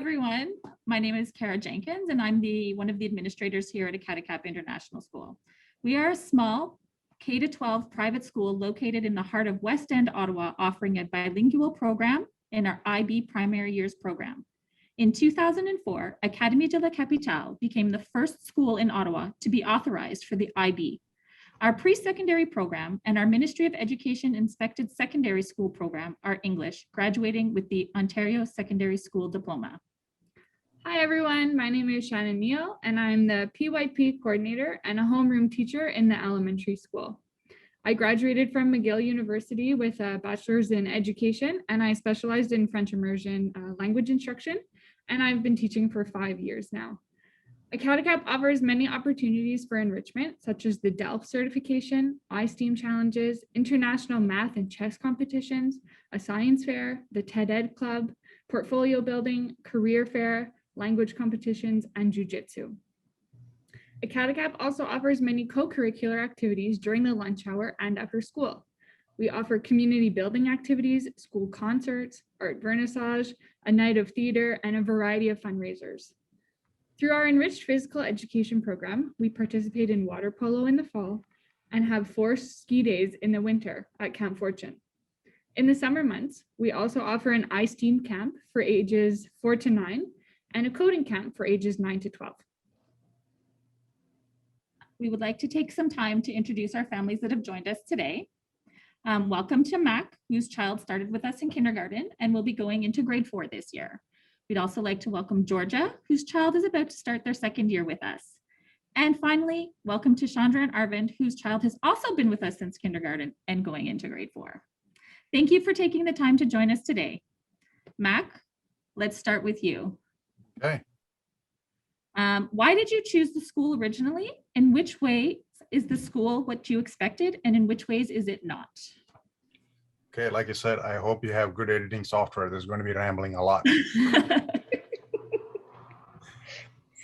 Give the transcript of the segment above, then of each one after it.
everyone. My name is Kara Jenkins, and I'm one of the administrators here at Académie International School. We are a small K-12 private school located in the heart of West End, Ottawa, offering a bilingual program in our IB primary years program. In 2004, Académie de la Capitale became the first school in Ottawa to be authorized for the IB. Our pre-secondary program and our Ministry of Education inspected secondary school program are English, graduating with the Ontario Secondary School Diploma. Hi everyone, my name is Shannon Neal and I'm the PYP coordinator and a homeroom teacher in the elementary school. I graduated from McGill University with a bachelor's in education and I specialized in French immersion language instruction, and I've been teaching for 5 years now. Académie offers many opportunities for enrichment, such as the DELF certification, iSTEAM challenges, international math and chess competitions, a science fair, the TED Ed Club, portfolio building, career fair, language competitions, and jiu-jitsu. Académie also offers many co-curricular activities during the lunch hour and after school. We offer community building activities, school concerts, art vernissage, a night of theater, and a variety of fundraisers. Through our enriched physical education program, we participate in water polo in the fall and have 4 ski days in the winter at Camp Fortune. In the summer months, we also offer an iSTEAM camp for ages 4 to 9 and a coding camp for ages 9 to 12. We would like to take some time to introduce our families that have joined us today. Welcome to Mac, whose child started with us in kindergarten and will be going into grade 4 this year. We'd also like to welcome Georgia, whose child is about to start their 2nd year with us. And finally, welcome to Chandra and Arvind, whose child has also been with us since kindergarten and going into grade 4. Thank you for taking the time to join us today. Mac, let's start with you. Okay. Why did you choose the school originally? In which way is the school what you expected, and in which ways is it not? Okay, like I said, I hope you have good editing software. There's going to be rambling a lot.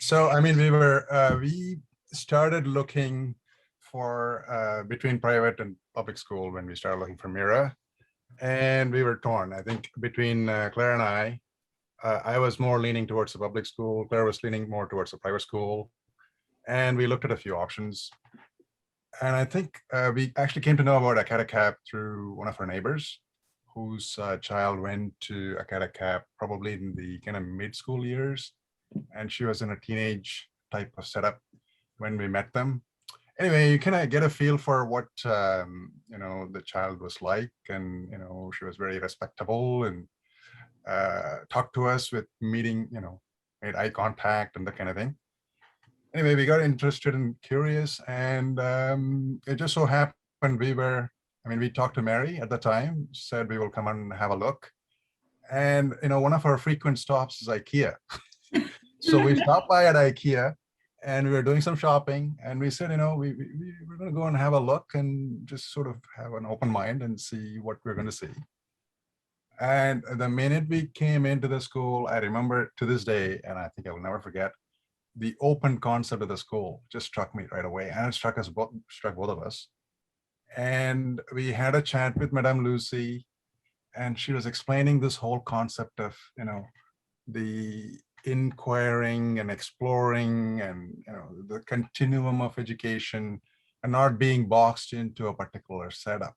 So, I mean, we started looking for between private and public school when we started looking for Mira, and we were torn. I think between Claire and I was more leaning towards the public school. Claire was leaning more towards the private school, and we looked at a few options. And I think we actually came to know about Académie through one of our neighbors, whose child went to Académie probably in the kind of mid-school years, and she was in a teenage type of setup when we met them. Anyway, you kind of get a feel for what the child was like, and she was very respectable and talked to us with meeting, made eye contact and that kind of thing. Anyway, we got interested and curious, and it just so happened we talked to Mary at the time, said we will come and have a look. And, one of our frequent stops is IKEA. So we stopped by at IKEA and we were doing some shopping, and we said, we're going to go and have a look and just sort of have an open mind and see what we're going to see. And the minute we came into the school, I remember to this day, and I think I will never forget, the open concept of the school just struck me right away, and it struck both of us. And we had a chat with Madame Lucy, and she was explaining this whole concept of, the inquiring and exploring and, the continuum of education and not being boxed into a particular setup.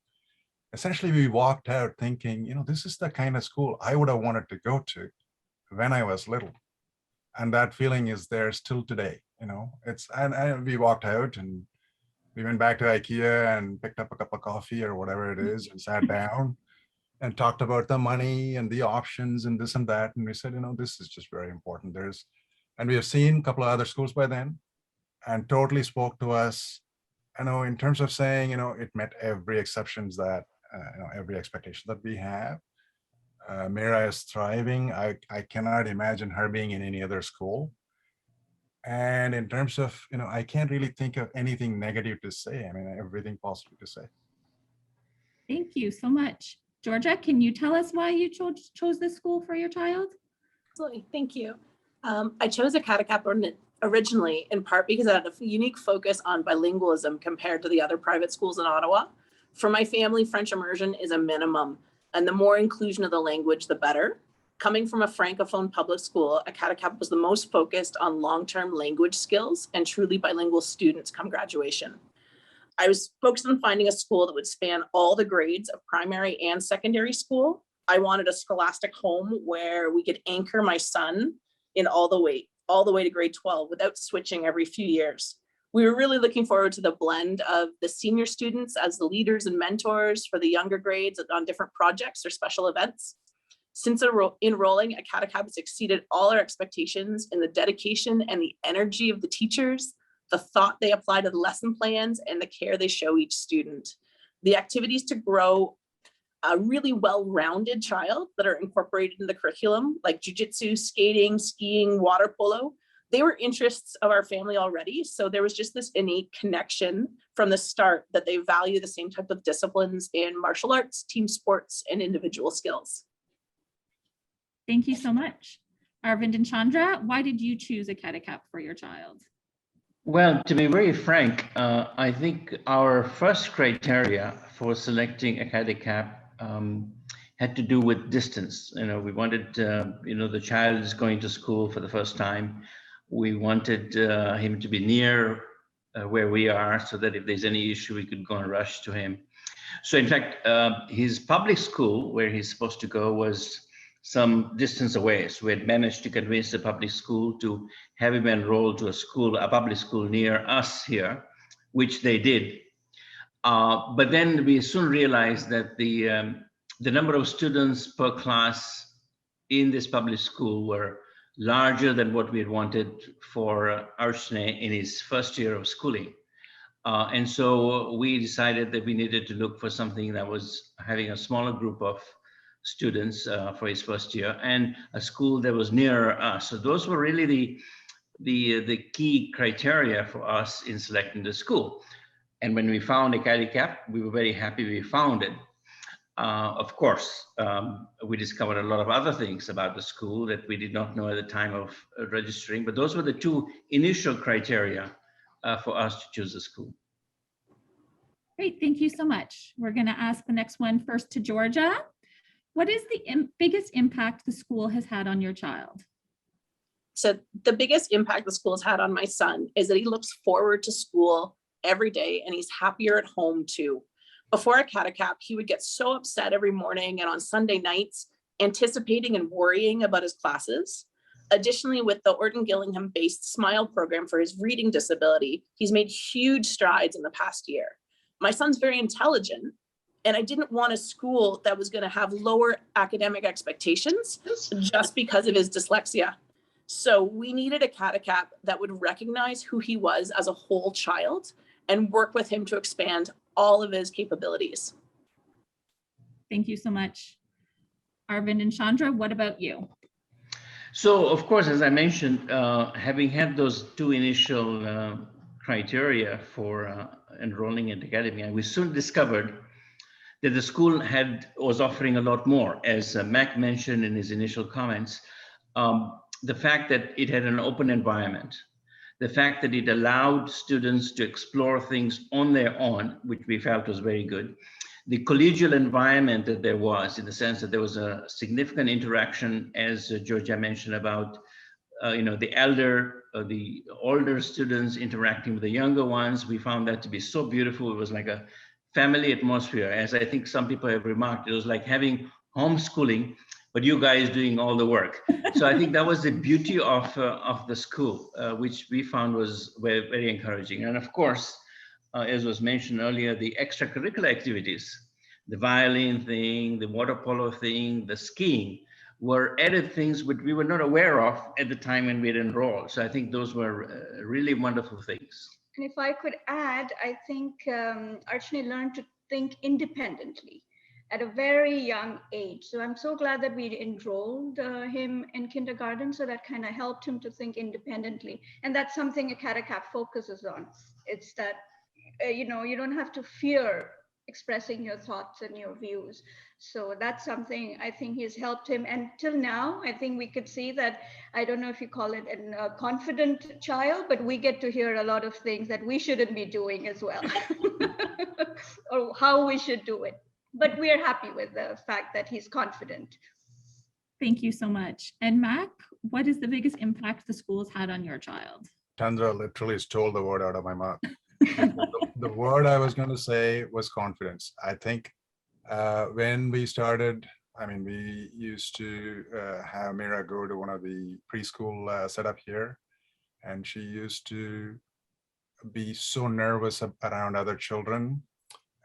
Essentially, we walked out thinking, this is the kind of school I would have wanted to go to when I was little. And that feeling is there still today, and we walked out and we went back to IKEA and picked up a cup of coffee or whatever it is and sat down and talked about the money and the options and this and that. And we said, this is just very important. And we have seen a couple of other schools by then and totally spoke to us, in terms of saying, it met every exceptions that, every expectation that we have. Mira is thriving. I cannot imagine her being in any other school. And in terms of, I can't really think of anything negative to say. Everything positive to say. Thank you so much. Georgia, can you tell us why you chose this school for your child? Absolutely, thank you. I chose Académie originally in part because it had a unique focus on bilingualism compared to the other private schools in Ottawa. For my family, French immersion is a minimum, and the more inclusion of the language, the better. Coming from a Francophone public school, Académie was the most focused on long-term language skills and truly bilingual students come graduation. I was focused on finding a school that would span all the grades of primary and secondary school. I wanted a scholastic home where we could anchor my son in all the way to grade 12 without switching every few years. We were really looking forward to the blend of the senior students as the leaders and mentors for the younger grades on different projects or special events. Since enrolling, Académie has exceeded all our expectations in the dedication and the energy of the teachers, the thought they apply to the lesson plans, and the care they show each student. The activities to grow a really well-rounded child that are incorporated in the curriculum, like jujitsu, skating, skiing, water polo, they were interests of our family already. So there was just this innate connection from the start that they value the same type of disciplines in martial arts, team sports, and individual skills. Thank you so much. Arvind and Chandra, why did you choose Académie for your child? Well, to be very frank, I think our first criteria for selecting Académie had to do with distance. We wanted, the child is going to school for the first time. We wanted him to be near where we are so that if there's any issue, we could go and rush to him. So in fact, his public school, where he's supposed to go, was some distance away. So we had managed to convince the public school to have him enrolled to a public school near us here, which they did. But then we soon realized that the number of students per class in this public school were larger than what we had wanted for Archne in his first year of schooling. And so we decided that we needed to look for something that was having a smaller group of students for his first year and a school that was nearer us. So those were really the key criteria for us in selecting the school. And when we found Académie, we were very happy we found it. Of course, we discovered a lot of other things about the school that we did not know at the time of registering, but those were the two initial criteria for us to choose the school. Great, thank you so much. We're going to ask the next one first to Georgia. What is the biggest impact the school has had on your child? So the biggest impact the school has had on my son is that he looks forward to school every day and he's happier at home too. Before Académie, he would get so upset every morning and on Sunday nights, anticipating and worrying about his classes. Additionally, with the Orton Gillingham-based SMILE program for his reading disability, he's made huge strides in the past year. My son's very intelligent, and I didn't want a school that was going to have lower academic expectations just because of his dyslexia. So we needed a Académie that would recognize who he was as a whole child and work with him to expand all of his capabilities. Thank you so much. Arvind and Chandra, what about you? So, of course, as I mentioned, having had those two initial criteria for enrolling at Académie, we soon discovered that the school was offering a lot more. As Mac mentioned in his initial comments, the fact that it had an open environment, the fact that it allowed students to explore things on their own, which we felt was very good. The collegial environment that there was, in the sense that there was a significant interaction, as Georgia mentioned, about the older students interacting with the younger ones. We found that to be so beautiful. It was like a family atmosphere. As I think some people have remarked, it was like having homeschooling, but you guys doing all the work. So I think that was the beauty of the school, which we found was very, very encouraging. And of course, as was mentioned earlier, the extracurricular activities, the violin thing, the water polo thing, the skiing, were added things which we were not aware of at the time when we had enrolled. So I think those were really wonderful things. And if I could add, I think Archne learned to think independently at a very young age. So I'm so glad that we enrolled him in kindergarten. So that kind of helped him to think independently. And that's something Académie focuses on. It's that, you don't have to fear expressing your thoughts and your views. So that's something I think has helped him. And till now, I think we could see that, I don't know if you call it a confident child, but we get to hear a lot of things that we shouldn't be doing as well, or how we should do it. But we're happy with the fact that he's confident. Thank you so much. And Mac, what is the biggest impact the school has had on your child? Chandra literally stole the word out of my mouth. The word I was going to say was confidence. I think when we started, I mean, we used to have Mira go to one of the preschool setup here, and she used to be so nervous around other children.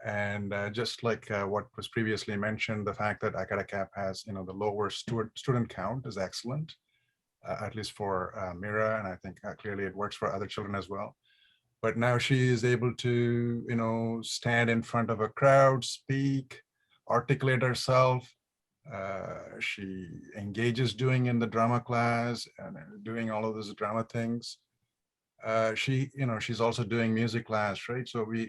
And just like what was previously mentioned, the fact that Académie has, the lower student count is excellent, at least for Mira, and I think clearly it works for other children as well. But now she is able to, stand in front of a crowd, speak, articulate herself. She engages doing in the drama class and doing all of those drama things. She's also doing music class, right? So we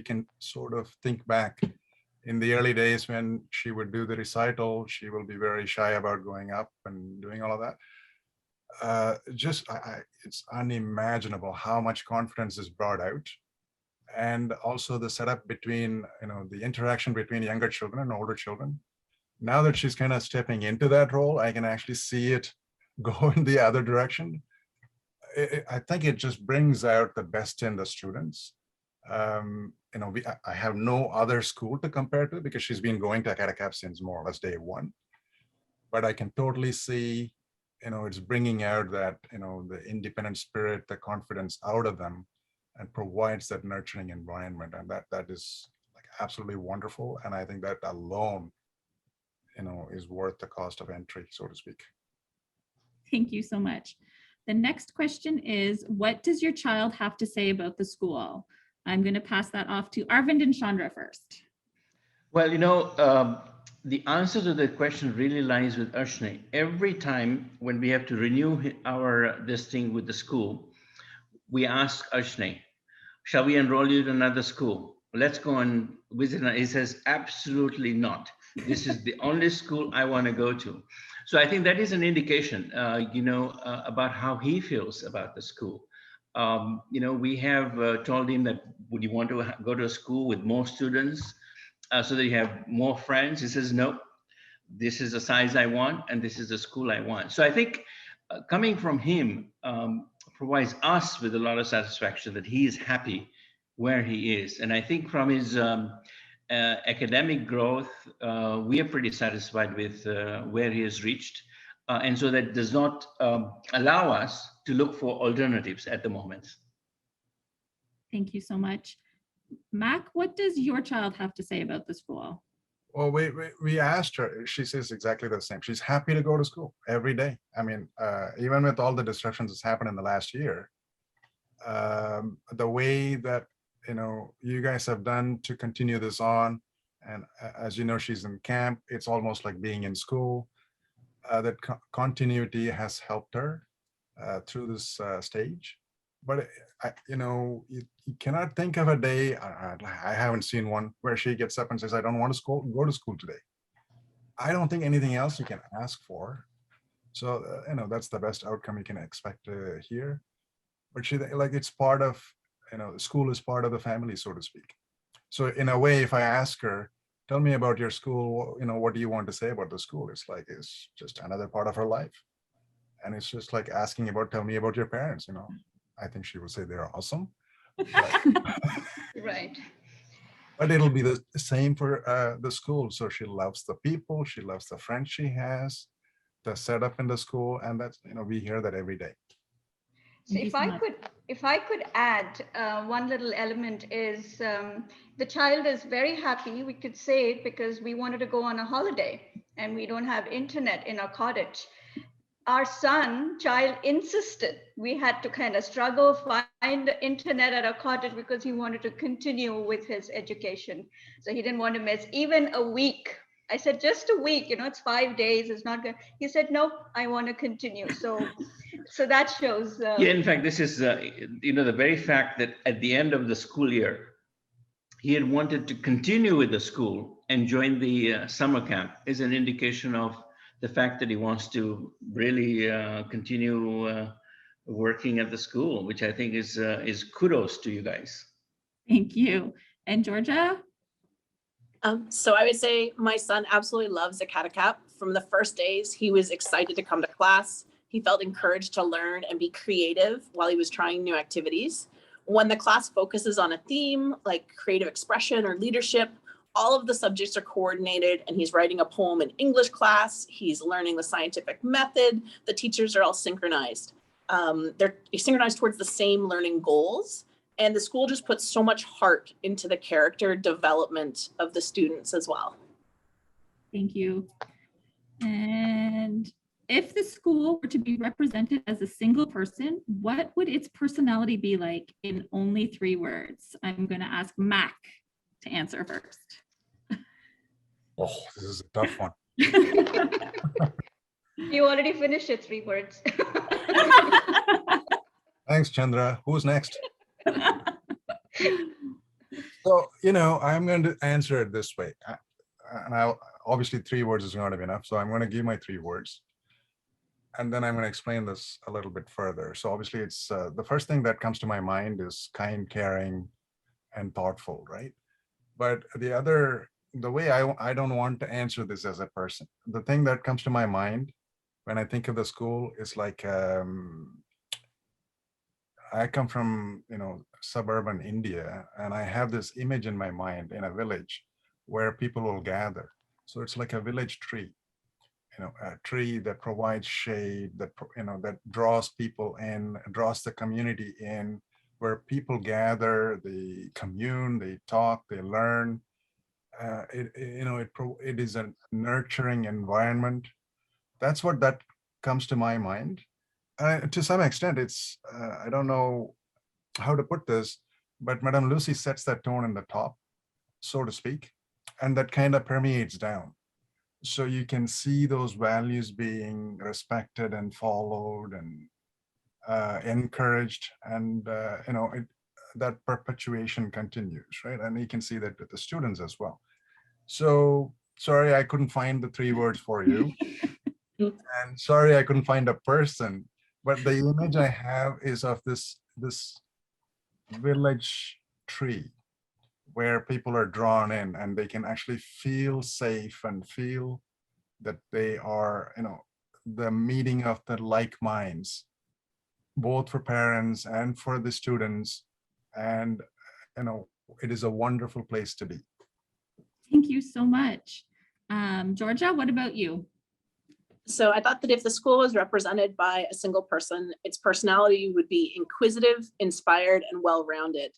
can sort of think back in the early days when she would do the recital, she will be very shy about going up and doing all of that. It's unimaginable how much confidence is brought out. And also the setup between, the interaction between younger children and older children. Now that she's kind of stepping into that role, I can actually see it go in the other direction. I think it just brings out the best in the students. I have no other school to compare to because she's been going to Académie since more or less day one. But I can totally see, it's bringing out that, the independent spirit, the confidence out of them, and provides that nurturing environment. And that is like absolutely wonderful. And I think that alone, is worth the cost of entry, so to speak. Thank you so much. The next question is, what does your child have to say about the school? I'm going to pass that off to Arvind and Chandra first. Well, the answer to the question really lies with Arshni. Every time when we have to renew this thing with the school, we ask Arshni, shall we enroll you to another school? Let's go and visit. He says, absolutely not. This is the only school I want to go to. So I think that is an indication, about how he feels about the school. We have told him that, would you want to go to a school with more students so that you have more friends? He says, no, this is the size I want, and this is the school I want. So I think coming from him provides us with a lot of satisfaction that he is happy where he is. And I think from his academic growth, we are pretty satisfied with where he has reached. And so that does not allow us to look for alternatives at the moment. Thank you so much. Mac, what does your child have to say about the school? Well, we asked her, she says exactly the same. She's happy to go to school every day. I mean, even with all the disruptions that's happened in the last year, the way that, you guys have done to continue this on, and as you know, she's in camp, it's almost like being in school. That continuity has helped her through this stage. But you cannot think of a day, I haven't seen one where she gets up and says, I don't want to go to school today. I don't think anything else you can ask for. So, that's the best outcome you can expect to hear. But she, like, it's part of, school is part of the family, so to speak. So in a way, if I ask her, tell me about your school, what do you want to say about the school? It's just another part of her life. And it's just like asking tell me about your parents, I think she would say they're awesome. Right. But it'll be the same for the school. So she loves the people, she loves the friends she has, the setup in the school, and that's, we hear that every day. So if I could add one little element is the child is very happy, we could say it, because we wanted to go on a holiday and we don't have internet in our cottage. Our child insisted we had to kind of struggle, find the internet at our cottage because he wanted to continue with his education. So he didn't want to miss even a week. I said, just a week, it's 5 days, it's not good. He said, no, I want to continue. So that shows. Yeah, in fact, this is, the very fact that at the end of the school year, he had wanted to continue with the school and join the summer camp is an indication of the fact that he wants to really continue working at the school, which I think is kudos to you guys. Thank you. And Georgia? So I would say my son absolutely loves Académie From the first days, he was excited to come to class. He felt encouraged to learn and be creative while he was trying new activities. When the class focuses on a theme like creative expression or leadership, all of the subjects are coordinated, and he's writing a poem in English class. He's learning the scientific method. The teachers are all synchronized. They're synchronized towards the same learning goals. And the school just puts so much heart into the character development of the students as well. Thank you. And if the school were to be represented as a single person, what would its personality be like in only 3 words? I'm going to ask Mac to answer first. Oh, this is a tough one. You already finished it, 3 words. Thanks, Chandra. Who's next? So, I'm going to answer it this way. And obviously 3 words is not enough. So I'm going to give my 3 words. And then I'm going to explain this a little bit further. So obviously it's the first thing that comes to my mind is kind, caring, and thoughtful, right? But the way I don't want to answer this as a person. The thing that comes to my mind when I think of the school is like, I come from, suburban India, and I have this image in my mind in a village where people will gather. So it's like a village tree, a tree that provides shade, that, that draws people in, draws the community in, where people gather, they commune, they talk, they learn. It is a nurturing environment. That's what that comes to my mind. To some extent, it's, I don't know how to put this, but Madame Lucy sets that tone in the top, so to speak, and that kind of permeates down. So you can see those values being respected and followed and encouraged, and that perpetuation continues, right? And you can see that with the students as well. So sorry, I couldn't find the 3 words for you. And sorry, I couldn't find a person, but the image I have is of this village tree where people are drawn in and they can actually feel safe and feel that they are, the meeting of the like minds, both for parents and for the students. And, it is a wonderful place to be. Thank you so much. Georgia, what about you? So I thought that if the school was represented by a single person, its personality would be inquisitive, inspired, and well-rounded.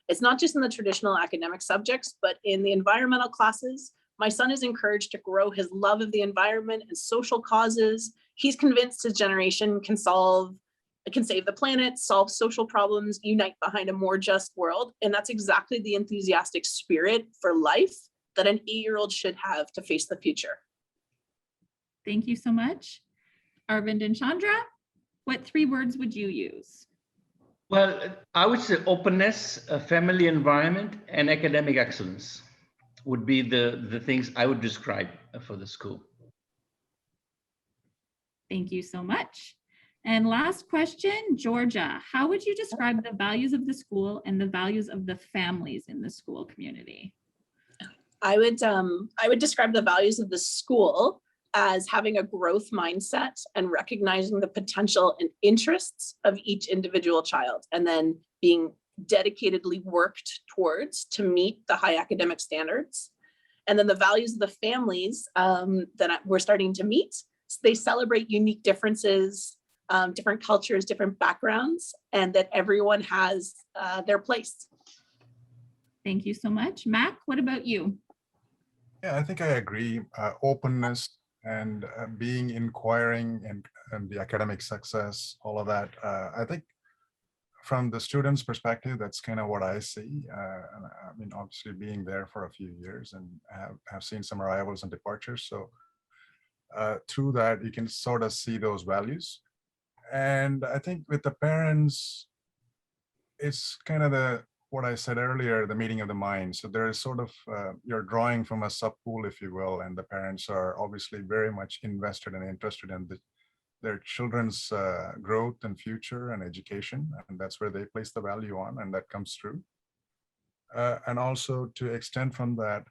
It's not just in the traditional academic subjects, but in the environmental classes. My son is encouraged to grow his love of the environment and social causes. He's convinced his generation can save the planet, solve social problems, unite behind a more just world. And that's exactly the enthusiastic spirit for life that an 8-year-old should have to face the future. Thank you so much. Arvind and Chandra, what 3 words would you use? Well, I would say openness, a family environment, and academic excellence would be the things I would describe for the school. Thank you so much. And last question, Georgia, how would you describe the values of the school and the values of the families in the school community? I would describe the values of the school as having a growth mindset and recognizing the potential and interests of each individual child, and then being dedicatedly worked towards to meet the high academic standards. And then the values of the families that we're starting to meet, they celebrate unique differences, different cultures, different backgrounds, and that everyone has their place. Thank you so much. Mac, what about you? Yeah, I think I agree. Openness and being inquiring and the academic success, all of that. I think from the students' perspective, that's kind of what I see. And I mean, obviously being there for a few years and have seen some arrivals and departures. So through that, you can sort of see those values. And I think with the parents, it's kind of what I said earlier, the meeting of the mind. So there is sort of, you're drawing from a sub-pool, if you will, and the parents are obviously very much invested and interested in their children's growth and future and education. And that's where they place the value on, and that comes through. And also to extend from that,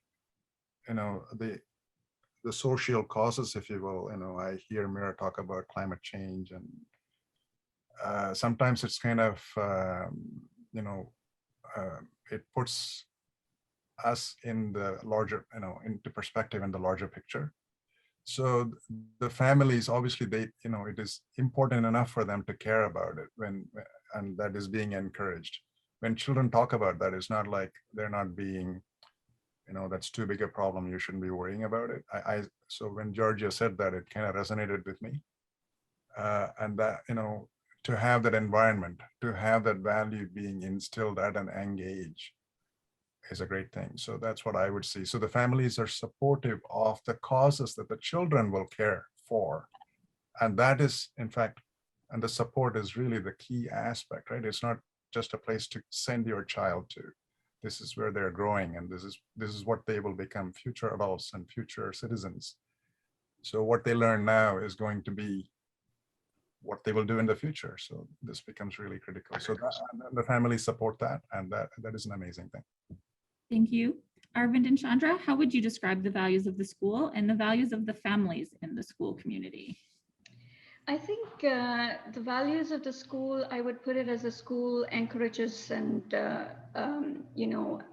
the social causes, if you will. I hear Mira talk about climate change, and sometimes it's kind of, it puts us in the larger, into perspective in the larger picture. So the families, obviously, it is important enough for them to care about it and that is being encouraged. When children talk about that, it's not like they're not being, that's too big a problem, you shouldn't be worrying about it. So when Georgia said that, it kind of resonated with me. And that, to have that environment, to have that value being instilled at an young age is a great thing. So that's what I would see. So the families are supportive of the causes that the children will care for. And that is, in fact, and the support is really the key aspect, right? It's not just a place to send your child to. This is where they're growing, and this is what they will become, future adults and future citizens. So what they learn now is going to be what they will do in the future. So this becomes really critical. So the families support that, and that is an amazing thing. Thank you. Arvind and Chandra, how would you describe the values of the school and the values of the families in the school community? I think the values of the school, I would put it as a school encourages and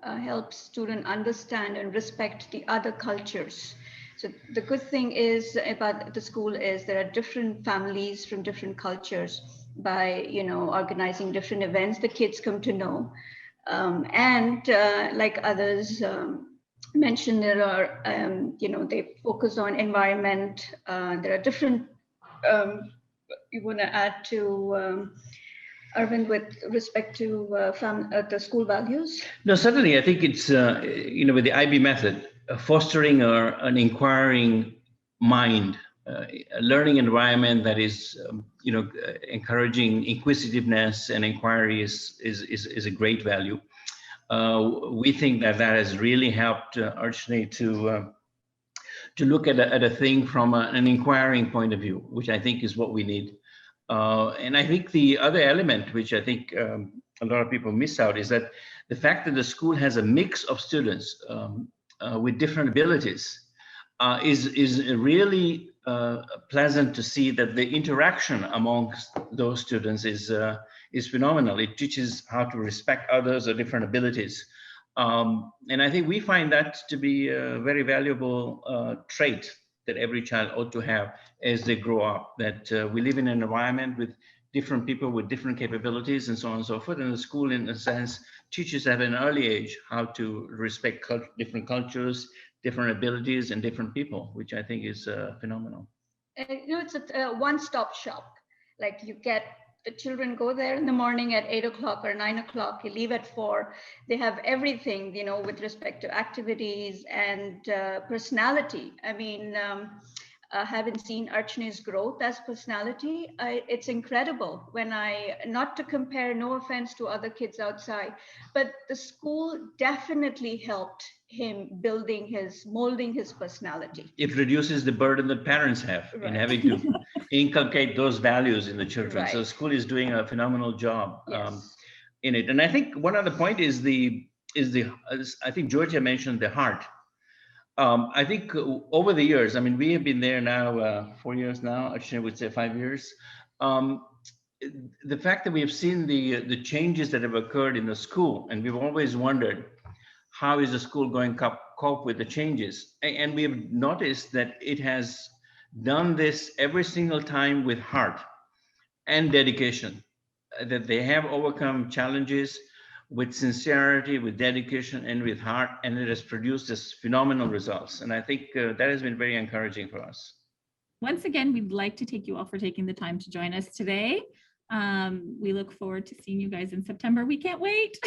helps students understand and respect the other cultures. So the good thing is about the school is there are different families from different cultures. By organizing different events, the kids come to know. And like others mentioned, there are, they focus on environment. There are different, you want to add to Arvind with respect to the school values? No, certainly. I think it's, with the IB method, fostering an inquiring mind, a learning environment that is, encouraging inquisitiveness and inquiry is a great value. We think that has really helped Archne to look at a thing from an inquiring point of view, which I think is what we need. And I think the other element, which I think a lot of people miss out, is that the fact that the school has a mix of students with different abilities is really pleasant to see that the interaction amongst those students is phenomenal. It teaches how to respect others of different abilities. And I think we find that to be a very valuable trait that every child ought to have as they grow up, that we live in an environment with different people with different capabilities and so on and so forth. And the school, in a sense, teaches at an early age how to respect different cultures, different abilities, and different people, which I think is phenomenal. It's a one-stop shop. Like the children go there in the morning at 8 o'clock or 9 o'clock, you leave at 4. They have everything, with respect to activities and personality. I mean, having seen Archne's growth as personality, it's incredible when not to compare, no offense to other kids outside, but the school definitely helped him molding his personality. It reduces the burden that parents have in having to inculcate those values in the children. Right. So school is doing a phenomenal job in it. And I think one other point is I think Georgia mentioned the heart. I think over the years, I mean, we have been there now 4 years now, actually I would say 5 years. The fact that we have seen the changes that have occurred in the school, and we've always wondered, how is the school going to cope with the changes? And we have noticed that it has done this every single time with heart and dedication, that they have overcome challenges with sincerity, with dedication, and with heart, and it has produced this phenomenal results. And I think that has been very encouraging for us. Once again, we'd like to thank you all for taking the time to join us today. We look forward to seeing you guys in September. We can't wait.